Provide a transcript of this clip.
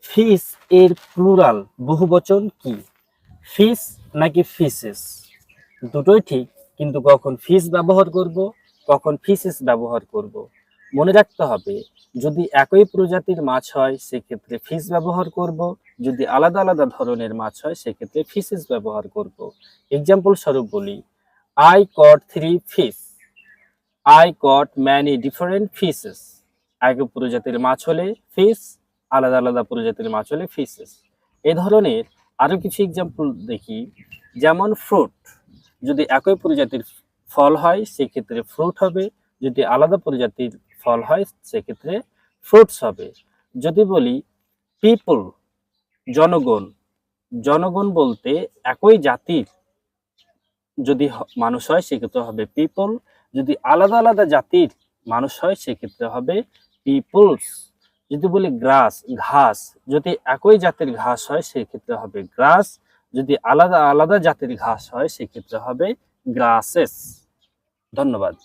Fish এর plural বহুবচন কি? ফিশ নাকি ফিসেস? দুটোই ঠিক, কিন্তু কখন ফিশ ব্যবহার করব, কখন ফিসেস ব্যবহার করব মনে রাখতে হবে। যদি একই প্রজাতির মাছ হয় সেক্ষেত্রে ফিশ ব্যবহার করব, যদি আলাদা আলাদা ধরনের মাছ হয় সেক্ষেত্রে ফিসেস ব্যবহার করব। এক্সাম্পল স্বরূপ বলি, I caught 3 fish, I caught many different fishes. একই প্রজাতির মাছ হলে ফিশ, আলাদা আলাদা প্রজাতির মাছ হলে ফিশেস। এই ধরনের আরো কিছু এক্সাম্পল দেখি, যেমন ফ্রুট, যদি একই প্রজাতির ফল হয় সেক্ষেত্রে ফ্রুট হবে, যদি আলাদা প্রজাতির ফল হয় সেক্ষেত্রে ফ্রুটস হবে। যদি বলি পিপল, জনগণ, জনগণ বলতে একই জাতির যদি মানুষ হয় সেক্ষেত্রে হবে পিপল, যদি আলাদা আলাদা জাতির মানুষ হয় সেক্ষেত্রে হবে পিপলস। যদি বলি গ্রাস, ঘাস, যদি একই জাতের ঘাস হয় সেক্ষেত্রে হবে গ্রাস, যদি আলাদা আলাদা জাতের ঘাস হয় সেক্ষেত্রে হবে গ্রাসেস। ধন্যবাদ।